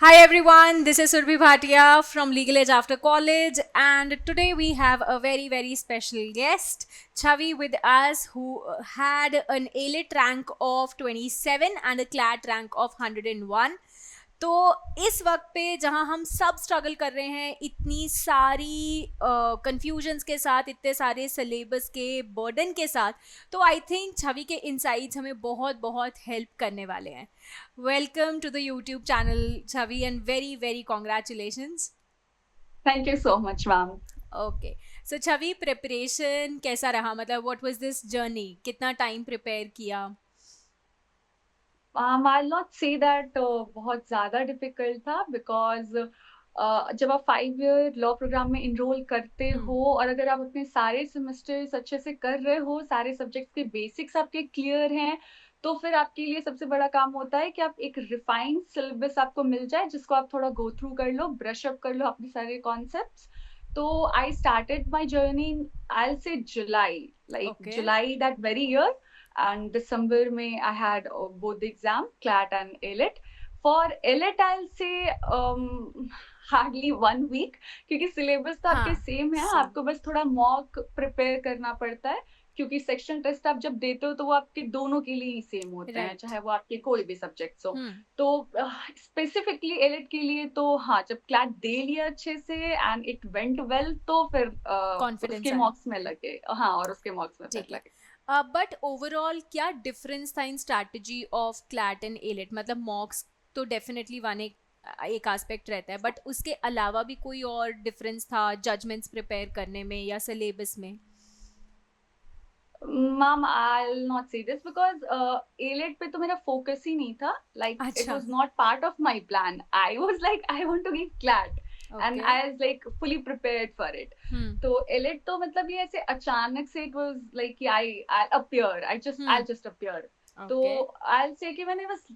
Hi everyone, this is Surbhi Bhatia from Legal Age After College, and today we have a very special guest, Chavi, with us, who had an ALIT rank of 27 and a CLAT rank of 101. तो इस वक्त पे जहां हम सब struggle कर रहे हैं इतनी सारी कंफ्यूजन्स के साथ, इतने सारे सिलेबस के बर्डन के साथ, तो आई थिंक छवि के इनसाइट्स हमें बहुत बहुत हेल्प करने वाले हैं. Welcome to the YouTube channel Chhavi and very congratulations. Thank you so much ma'am. Okay, so Chhavi, preparation कैसा रहा? मतलब व्हाट वाज दिस जर्नी? कितना टाइम प्रिपेयर किया? आई नॉट से दैट बहुत ज़्यादा डिफ़िकल्ट था बिकॉज़ जब आप 5 ईयर लॉ प्रोग्राम में एनरोल करते हो और अगर आप अपने सारे सेमेस्टर्स अच्छे से कर रहे हो, सारे सब्जेक्ट्स के बेसिक्स आपके क्लियर हैं, तो फिर आपके लिए सबसे बड़ा काम होता है कि आप एक रिफाइंड सिलेबस आपको मिल जाए, जिसको आप थोड़ा गो थ्रू कर लो, ब्रश अप कर लो अपने सारे कॉन्सेप्ट्स. तो I started my journey in I will say July, like okay. July that very year. And December में I had both the exam, CLAT and ALIT. For ALIT I'll say hardly 1 week क्योंकि syllabus तो आपके हाँ, same है, same. आपको बस थोड़ा mock prepare करना पड़ता है क्योंकि सेक्शन टेस्ट आप जब देते हो तो वो आपके दोनों के लिए ही सेम होते हैं, राइट. चाहे वो आपके कोई भी सब्जेक्ट्स हो. तो स्पेसिफिकली एलिट के लिए तो हाँ, जब क्लैट दे लिया अच्छे से एंड इट वेंट वेल तो फिर कॉन्फिडेंस उसके आया. मॉक्स में लगे. हाँ, और उसके मॉक्स में फिर ठीक है. लगे. बट ओवरऑल क्या डिफरेंस था in strategy of CLAT and AILET? मतलब मॉक्स तो डेफिनेटली वन एक एस्पेक्ट रहता है, बट उसके अलावा भी कोई और डिफरेंस था जजमेंट्स प्रिपेयर करने में या सिलेबस में? Mom, I'll not say this because A-Led पे तो मेरा focus ही नहीं था. Like it अच्छा. was not part of my plan. I was like I want to give CLAT and okay. I was like fully prepared for it. हम्म. तो A-Led तो मतलब ये ऐसे अचानक से it was like कि I'll appear. I'll just appear. तो okay. I'll say कि मैंने बस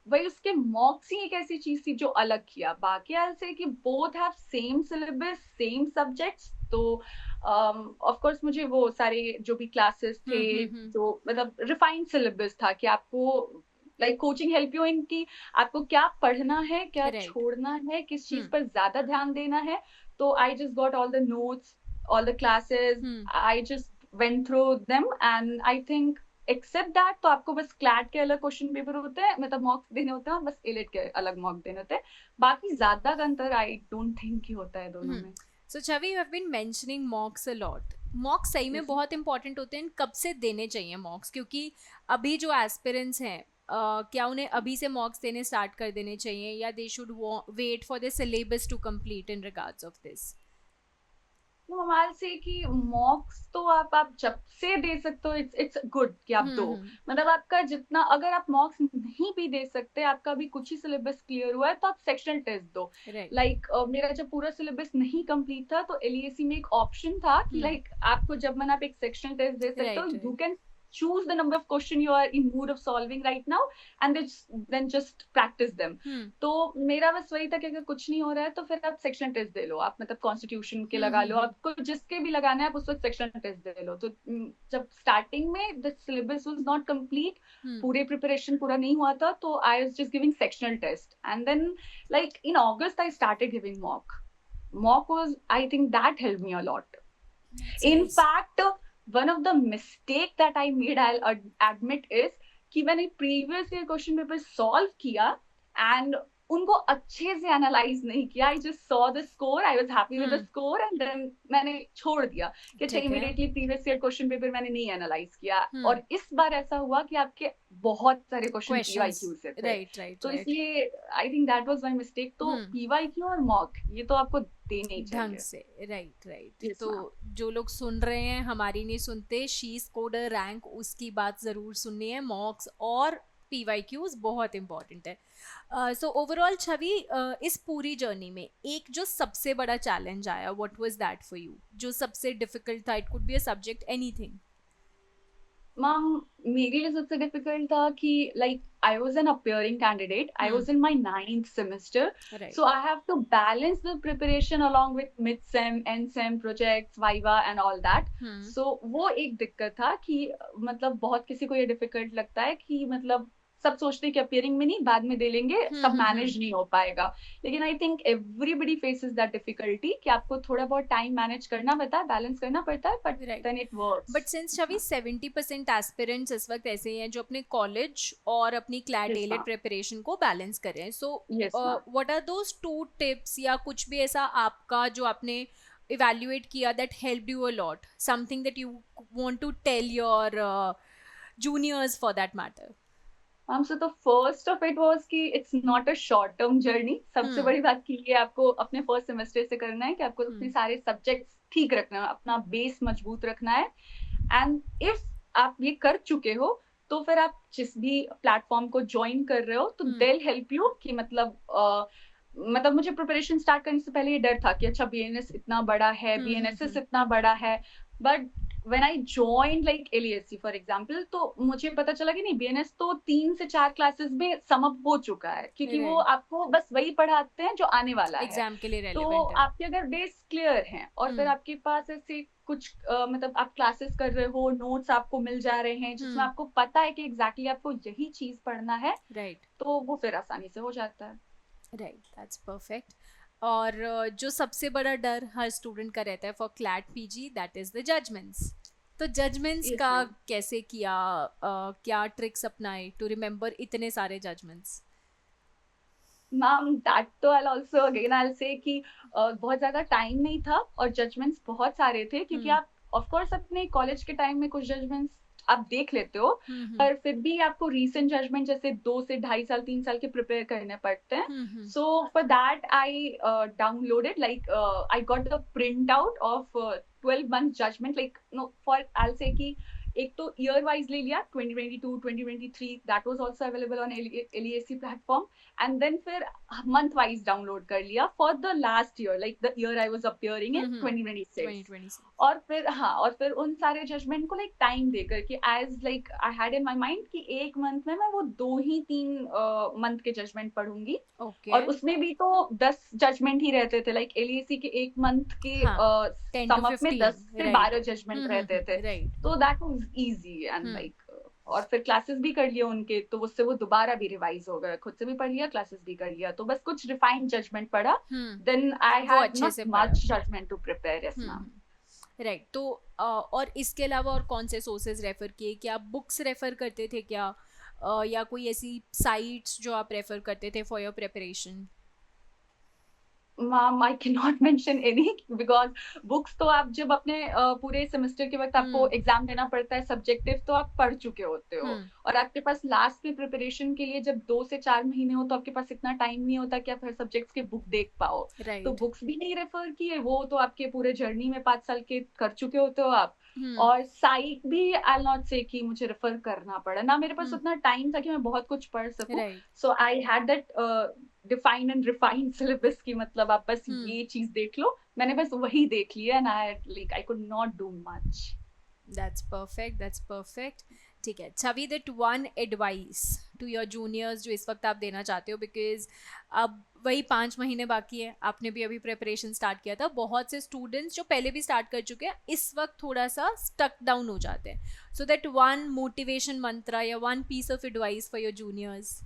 वही उसके मॉक्स ही एक ऐसी चीज थी जो अलग किया. बाकी I'll say कि both have same syllabus, same subjects. तो ऑफ कोर्स मुझे वो सारे जो भी क्लासेस थे, जो मतलब रिफाइंड सिलेबस था कि आपको like coaching help you in कि आपको क्या पढ़ना है, क्या राइट. छोड़ना है, किस चीज हम्म. पर ज्यादा ध्यान देना है. तो I just got all the notes, all the classes, hmm. I just went through them and I think except that तो आपको बस क्लैट के अलग क्वेश्चन पेपर होते हैं, मतलब मॉक्स देने होते हैं, और बस एलिट के अलग मॉक देने होते हैं. बाकी ज्यादा का अंतर आई डोंट थिंक ही होता है दोनों में. So Chhavi, you have been mentioning mocks a lot. Mocks सही में Yes. बहुत इंपॉर्टेंट होते हैं. कब से देने चाहिए मॉक्स? क्योंकि अभी जो एस्पिरेंट्स हैं, क्या उन्हें अभी से मॉक्स देने स्टार्ट कर देने चाहिए, या they should wait for the syllabus to complete in regards of this? तो हमारे से कि मॉक्स तो आप जब से दे सकते हो, इट्स गुड कि आप दो. मतलब आपका जितना, अगर आप मॉक्स नहीं भी दे सकते, आपका भी कुछ ही सिलेबस क्लियर हुआ है तो आप सेक्शनल टेस्ट दो. राइट. लाइक मेरा जब पूरा सिलेबस नहीं कंप्लीट था तो एलईएसी में एक ऑप्शन था कि लाइक आपको जब मन आप एक सेक्शनल टेस्ट दे सकते हो, right. You right. Can choose the number of question you are in mood of solving right now and then just practice them. तो मेरा बस वही था कि अगर कुछ नहीं हो रहा है तो फिर आप सेक्शन टेस्ट दे लो. आप मतलब कॉन्स्टिट्यूशन के लगा लो, आपको जिसके भी लगाना है आप उस वक्त सेक्शन टेस्ट दे लो. तो जब स्टार्टिंग में the syllabus was not complete, पूरे प्रिपरेशन पूरा नहीं हुआ था, तो I was just giving sectional test and then like in August I started giving mock was, I think that helped me a lot. That's In nice. fact, one of the mistake that I made, I'll admit, is कि मैंने previous year question paper solve किया and उनको अच्छे से analyse नहीं किया. I just saw the score, I was happy with the score and then मैंने छोड़ दिया कि अच्छा ठीक है. Immediately previous year question paper मैंने नहीं एनालाइज किया. और इस बार ऐसा हुआ कि आपके बहुत सारे क्वेश्चन क्वेश्चंस. पीवाईक्यू से थे. राइट राइट तो राइट. इसलिए I think that was my mistake. तो पीवाईक्यू और मॉक ये तो आपको देने ही ढंग चाहिए. से. Right right. यस तो मैम. जो लोग सुन रहे हैं हमारी नहीं सुनते, शी स्कोर्ड अ रैंक, उसकी बात ज़रूर सुननी है. मॉक्स और पीवाईक्यूज बहुत इंपॉर्टेंट है. सो ओवरऑल छवि, इस पूरी जर्नी में एक जो सबसे बड़ा चैलेंज आया, what was that for you? जो सबसे डिफिकल्ट था, it could be a subject, anything. Ma'am, मेरे लिए सबसे डिफिकल्ट था कि like I was an appearing candidate, I was in my 9th semester. Right. So I have to balance the preparation along with mid sem, end sem projects, viva and all that. सो वो एक दिक्कत था कि मतलब बहुत किसी को ये डिफिकल्ट लगता है कि मतलब सब सोचते हैं कि अपियरिंग में नहीं, बाद में दे लेंगे, सब मैनेज नहीं हो पाएगा। लेकिन I think everybody faces that difficulty कि आपको थोड़ा बहुत टाइम मैनेज करना पड़ता है, बैलेंस करना पड़ता है, but then it works. But since Chhavi 70% aspirants इस वक्त ऐसे हैं जो अपने कॉलेज और अपनी क्लैट एलेट प्रिपरेशन को बैलेंस कर रहे हैं, so what are those 2 tips या कुछ भी ऐसा आपका जो आपने evaluate किया that helped you a lot, something that you want to tell your juniors for that matter? So the first of it was कि it's not a short term journey. सबसे बड़ी बात कि ये आपको अपने फर्स्ट सेमेस्टर से करना है कि आपको अपने सारे सब्जेक्ट्स ठीक रखना है, अपना बेस मजबूत रखना है। एंड इफ आप ये कर चुके हो तो फिर आप जिस भी प्लेटफॉर्म को ज्वाइन कर रहे हो तो they'll help you कि मतलब मुझे प्रिपरेशन स्टार्ट करने से पहले ये डर था कि अच्छा बीएनएस इतना बड़ा है, बीएनएसएस इतना बड़ा है, but when I joined like LASC for example, तो मुझे पता चला कि नहीं, बीएनएस तो 3 से 4 क्लासेस में सम अप हो चुका है, क्योंकि वो आपको बस वही पढ़ाते हैं जो आने वाला है, एग्जाम के लिए तो आपके अगर बेस क्लियर है और फिर आपके पास ऐसे कुछ मतलब आप क्लासेस कर रहे हो, नोट्स आपको मिल जा रहे हैं जिसमें आपको पता है कि एग्जैक्टली आपको यही चीज पढ़ना है, राइट, तो वो फिर आसानी से हो जाता है। Right, that's perfect. और जो सबसे बड़ा डर हर स्टूडेंट का रहता है for CLAT PG, that is the judgments. तो जजमेंट्स का कैसे किया, क्या ट्रिक्स अपनाए टू रिमेम्बर इतने सारे जजमेंट्स? मैम दैट तो I also again I say कि बहुत ज्यादा टाइम नहीं था और जजमेंट्स बहुत सारे थे, क्योंकि आप ऑफ कोर्स अपने कॉलेज के टाइम में कुछ जजमेंट्स आप देख लेते हो, पर फिर भी आपको रीसेंट जजमेंट जैसे 2 से 2.5 साल 3 साल के प्रिपेयर करने पड़ते हैं। So for that I downloaded like I got the print out of 12 month judgment, like no for I say कि एक तो ईयर वाइज ले लिया 2022 2023, that was also available on LASC platform, and then फिर month wise download कर लिया for the last year, like the year I was appearing in 2026। और फिर उन सारे जजमेंट को लाइक टाइम देकर कि as like I had in my mind कि एक मंथ में मैं वो 2 ही 3 मंथ के जजमेंट पढ़ूंगी, और उसमें भी तो 10 जजमेंट ही रहते थे, लाइक LAC के एक मंथ के सम अप में 10 से 12 जजमेंट रहते थे, तो that was easy and like, और फिर क्लासेस भी कर लिए उनके, तो उससे वो दोबारा भी रिवाइज हो गया, खुद से भी पढ़ लिया, क्लासेस भी कर लिया, तो बस कुछ रिफाइंड जजमेंट पढ़ा, then I had not much judgment to prepare. Yes ma'am, right. तो और इसके अलावा और कौन से सोर्सेज रेफर किए? क्या बुक्स रेफर करते थे क्या, या कोई ऐसी साइट्स जो आप रेफर करते थे for your preparation? Ma'am I can not mention any, because books तो आप जब अपने पूरे सेमेस्टर के वक्त आपको एग्जाम देना पड़ता है सब्जेक्टिव, तो आप पढ़ चुके होते हो, और आपके पास लास्ट में प्रिपरेशन के लिए जब 2 से 4 महीने हो तो आपके पास इतना टाइम नहीं होता कि आप हर सब्जेक्ट्स के बुक देख पाओ, तो बुक्स भी नहीं रेफर किए, वो तो आपके पूरे जर्नी में 5 साल के कर चुके होते हो आप, और साइट भी आई नॉट से कि मुझे रेफर करना पड़ा, ना मेरे पास उतना टाइम था कि मैं बहुत कुछ पढ़ सकूं, so I had that define and refine syllabus की, मतलब आप बस ये चीज देख लो, मैंने बस वही देख लिया, and I could not do much. That's perfect, that's perfect. ठीक है Chhavi, that one advice to your juniors जो इस वक्त आप देना चाहते हो, बिकॉज अब वही 5 महीने बाकी है, आपने भी अभी प्रिपरेशन स्टार्ट किया था, बहुत से स्टूडेंट्स जो पहले भी स्टार्ट कर चुके हैं इस वक्त थोड़ा सा स्टक डाउन हो जाते हैं, so that one motivation mantra या one piece of advice for your juniors.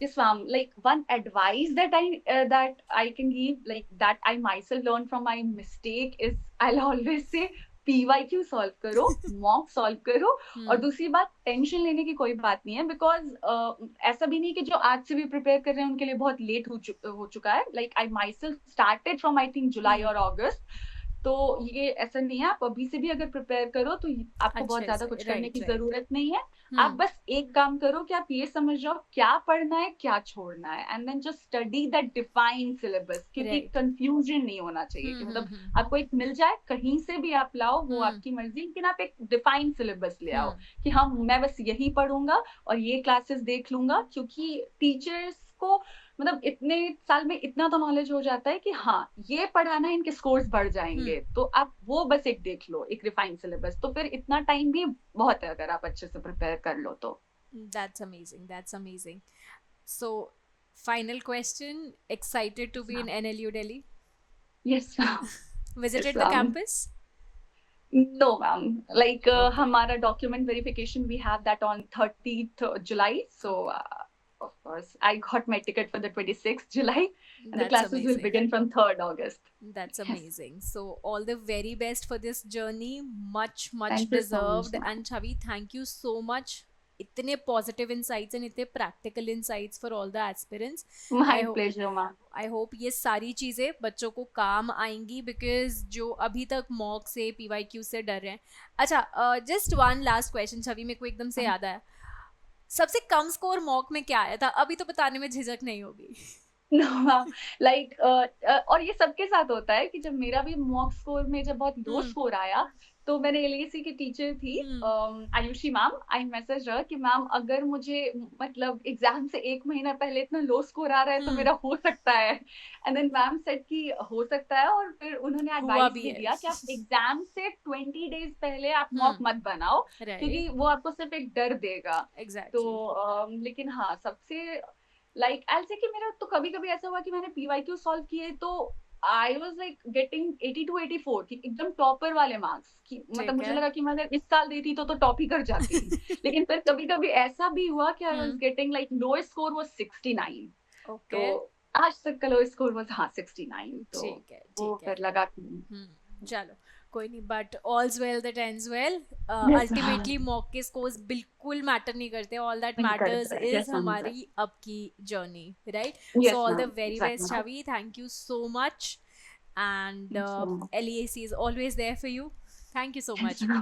Yes, ma'am. Like one advice that I can give, like that I myself learned from my mistake is, I'll always say PYQ solve करो, mock solve करो, और दूसरी बात tension लेने की कोई बात नहीं है, बिकॉज ऐसा भी नहीं कि जो आज से भी प्रिपेयर कर रहे हैं उनके लिए बहुत लेट हो चुका है, like I myself started from I think July और अगस्त, तो ये ऐसा नहीं है, आप अभी से भी अगर प्रिपेयर करो तो आपको बहुत ज्यादा कुछ करने की जरूरत नहीं है, आप बस एक काम करो कि आप ये समझ जाओ क्या पढ़ना है क्या छोड़ना है, and then just study that defined syllabus, क्योंकि कंफ्यूजन नहीं होना चाहिए कि मतलब आपको एक मिल जाए कहीं से भी आप लाओ, वो आपकी मर्जी, लेकिन आप एक डिफाइंड सिलेबस ले आओ कि हाँ मैं बस यही पढ़ूंगा और ये क्लासेस देख लूंगा, क्योंकि टीचर्स को मतलब इतने साल में इतना तो नॉलेज हो जाता है कि हाँ ये पढ़ाना है, इनके स्कोर्स बढ़ जाएंगे, तो आप वो बस एक देख लो, एक रिफाइंड सिलेबस, तो फिर इतना टाइम भी बहुत है अगर आप अच्छे से प्रिपेयर कर लो तो। That's amazing, that's amazing. So final question, excited to be in NLU Delhi? Yes ma'am. Visited the campus? No, ma'am. Like Okay. हमारा document verification, we have that on 30th July. So of course, I got my ticket for the 26th July, and the That's classes will amazing. begin from 3rd August. That's Yes. amazing. So, all the very best for this journey. Much, much Thank you so much, deserved. ma'am. And Chavi, thank you so much. इतने positive insights and इतने practical insights for all the aspirants. I My hope pleasure, ma'am. I hope ये सारी चीज़ें बच्चों को काम आएंगी because जो अभी तक मॉक से पीवाईक्यू से डर रहे हैं. अच्छा, जस्ट वन लास्ट क्वेश्चन छवि, मेरे को एकदम से याद आया. सबसे कम स्कोर मॉक में क्या आया था? अभी तो बताने में झिझक नहीं होगी. नो मैम, लाइक और ये सबके साथ होता है कि जब मेरा भी मॉक स्कोर में जब बहुत लो हम्म. स्कोर आया, तो मैंने एलएसी की टीचर थी आयुषी मैम, आई मैसेज रहा कि मैम अगर मुझे मतलब एग्जाम से 1 महीना पहले इतना लो स्कोर आ रहा है तो मेरा हो सकता है. एंड देन मैम सेड कि हो सकता है, और फिर उन्होंने हुआ एडवाइस भी भी है. दिया कि आप एग्जाम से 20 डेज पहले आप मॉक हम्म. मत बनाओ, राइट. क्योंकि वो आपको सिर्फ एक डर देगा. तो एग्जैक्टली. लेकिन हाँ, सबसे लाइक आई से कि मेरा तो कभी-कभी ऐसा हुआ कि मैंने पीवाईक्यू सॉल्व किए तो I was like getting 80 to 84 कि एकदम टॉपर वाले मार्क्स, कि मतलब ठीक मुझे है. लगा कि मैं अगर इस साल देती तो टॉप ही कर जाती. लेकिन फिर कभी-कभी ऐसा भी हुआ कि I was getting like lowest score was 69. तो ओके. आज तक का लोएस्ट स्कोर वाज़ 69. तो ठीक है, वो ठीक है. फिर लगा कि चलो, कोई नहीं. But all's well that ends well. Yes ultimately ma'am, mock के स्कोर्स बिल्कुल मैटर नहीं करते. ऑल दैट नहीं मैटर्स करता है. इज यस मैम, हमारी अब की journey, right? So yes all the ma'am, very exactly best ma'am. Chhavi. Thank you so much. And thank you. LEAC is always there for you. Thank you so thank much. You.